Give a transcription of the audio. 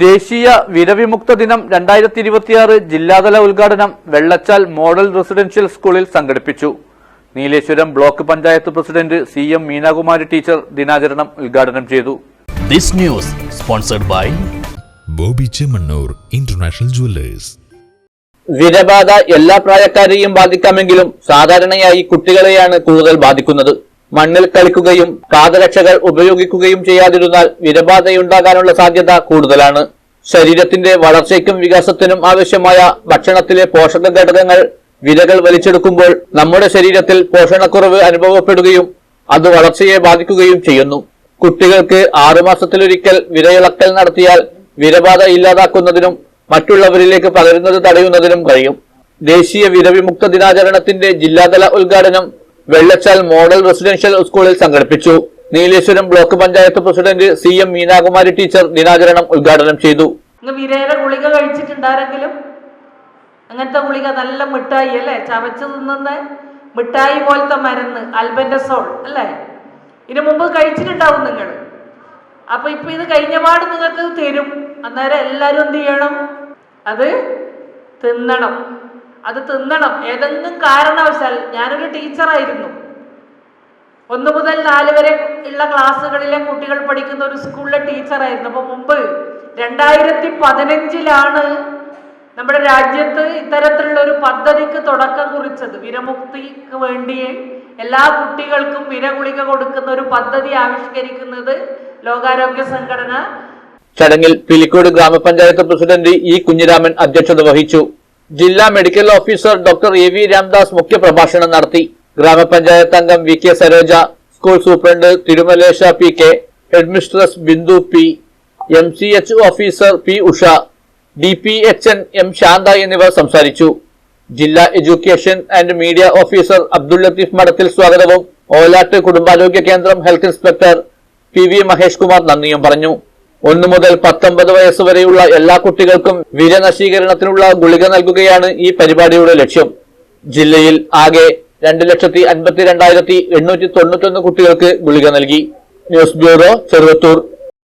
ദേശീയ വിരവിമുക്ത ദിനം 2026 ജില്ലാതല ഉദ്ഘാടനം വെള്ളച്ചാൽ മോഡൽ റെസിഡൻഷ്യൽ സ്കൂളിൽ സംഘടിപ്പിച്ചു. Nileshwaram block panchayat president CM Meenakumari teacher ദിനാചരണം ഉദ്ഘാടനം ചെയ്തു. This news sponsored by Bobby Chemmanur international jewellers. വിരബാധ എല്ലാ പ്രായക്കാരെയും ബാധിക്കാമെങ്കിലും സാധാരണയായി കുട്ടികളെയാണ് കൂടുതൽ ബാധിക്കുന്നത്. മണ്ണിൽ കളിക്കുകയും പാദരക്ഷകൾ ഉപയോഗിക്കുകയും ചെയ്യാതിരുന്നാൽ വിരബാധയുണ്ടാകാനുള്ള സാധ്യത കൂടുതലാണ്. ശരീരത്തിന്റെ വളർച്ചയ്ക്കും വികാസത്തിനും ആവശ്യമായ ഭക്ഷണത്തിലെ പോഷക ഘടകങ്ങൾ വിരകൾ വലിച്ചെടുക്കുമ്പോൾ നമ്മുടെ ശരീരത്തിൽ പോഷണക്കുറവ് അനുഭവപ്പെടുകയും അത് വളർച്ചയെ ബാധിക്കുകയും ചെയ്യുന്നു. കുട്ടികൾക്ക് 6 മാസത്തിലൊരിക്കൽ വിരയിളക്കൽ നടത്തിയാൽ വിരബാധ ഇല്ലാതാക്കുന്നതിനും മറ്റുള്ളവരിലേക്ക് പകരുന്നത് തടയുന്നതിനും കഴിയും. ദേശീയ വിരവിമുക്ത ദിനാചരണത്തിന്റെ ജില്ലാതല ഉദ്ഘാടനം വെള്ളച്ചാൽ മോഡൽ റെസിഡൻഷ്യൽ സ്കൂളിൽ സംഘടിപ്പിച്ചു. Nileshwaram block panchayat president CM Meenakumari teacher ദിനാചരണം ഉദ്ഘാടനം ചെയ്തു. വിരയുടെ ഗുളിക കഴിച്ചിട്ടുണ്ടാരെങ്കിലും അങ്ങനത്തെ ഗുളിക നല്ല മിഠായി അല്ലേ, ചവച്ച് തിന്നുന്ന മിഠായി പോലത്തെ മരുന്ന് ആൽബൻഡസോൾ അല്ലേ, ഇതിനു മുമ്പ് കഴിച്ചിട്ടുണ്ടാവും നിങ്ങൾ. അപ്പൊ ഇപ്പൊ ഇത് കഴിഞ്ഞപാട് നിങ്ങൾക്ക് തരും. അന്നേരം എല്ലാവരും എന്ത് ചെയ്യണം? അത് തിന്നണം. അത് തിന്നണം. ഏതെങ്കിലും കാരണവശാൽ, ഞാനൊരു ടീച്ചറായിരുന്നു, 1 മുതൽ 4 വരെ ഉള്ള ക്ലാസ്സുകളിലെ കുട്ടികൾ പഠിക്കുന്ന ഒരു സ്കൂളിലെ ടീച്ചറായിരുന്നു. അപ്പോൾ മുമ്പ് 2015 നമ്മുടെ രാജ്യത്ത് ഇത്തരത്തിലുള്ള ഒരു പദ്ധതിക്ക് തുടക്കം കുറിച്ചത്. വിരമുക്തിക്ക് വേണ്ടി എല്ലാ കുട്ടികൾക്കും വിരഗുളിക കൊടുക്കുന്ന ഒരു പദ്ധതി ആവിഷ്കരിക്കുന്നത് ലോകാരോഗ്യ സംഘടന. ചടങ്ങിൽ പിലിക്കോട് ഗ്രാമപഞ്ചായത്ത് പ്രസിഡന്റ് E കുഞ്ഞിരാമൻ അധ്യക്ഷത വഹിച്ചു. ജില്ലാ medical officer doctor AV Ramdas മുഖ്യപ്രഭാഷണം നടത്തി. ഗ്രാമപഞ്ചായത്ത് അംഗം VK Saroja, school superintendent Thirumalesha PK, headmistress Bindu P, MCH officer P Usha, DPHN M Santha എന്നിവർ സംസാരിച്ചു. ജില്ലാ education and media officer Abdul Latheef Madathil സ്വാഗതവും ഓലാട്ട് കുടുംബാരോഗ്യ കേന്ദ്രം health inspector PV Mahesh Kumar നന്ദിയും പറഞ്ഞു. 1 മുതൽ 19 വയസ്സ് വരെയുള്ള എല്ലാ കുട്ടികൾക്കും വിരനശീകരണത്തിനുള്ള ഗുളിക നൽകുകയാണ് ഈ പരിപാടിയുടെ ലക്ഷ്യം. ജില്ലയിൽ ആകെ 2,52,891 കുട്ടികൾക്ക് ഗുളിക നൽകി. News bureau, Cheruvathur.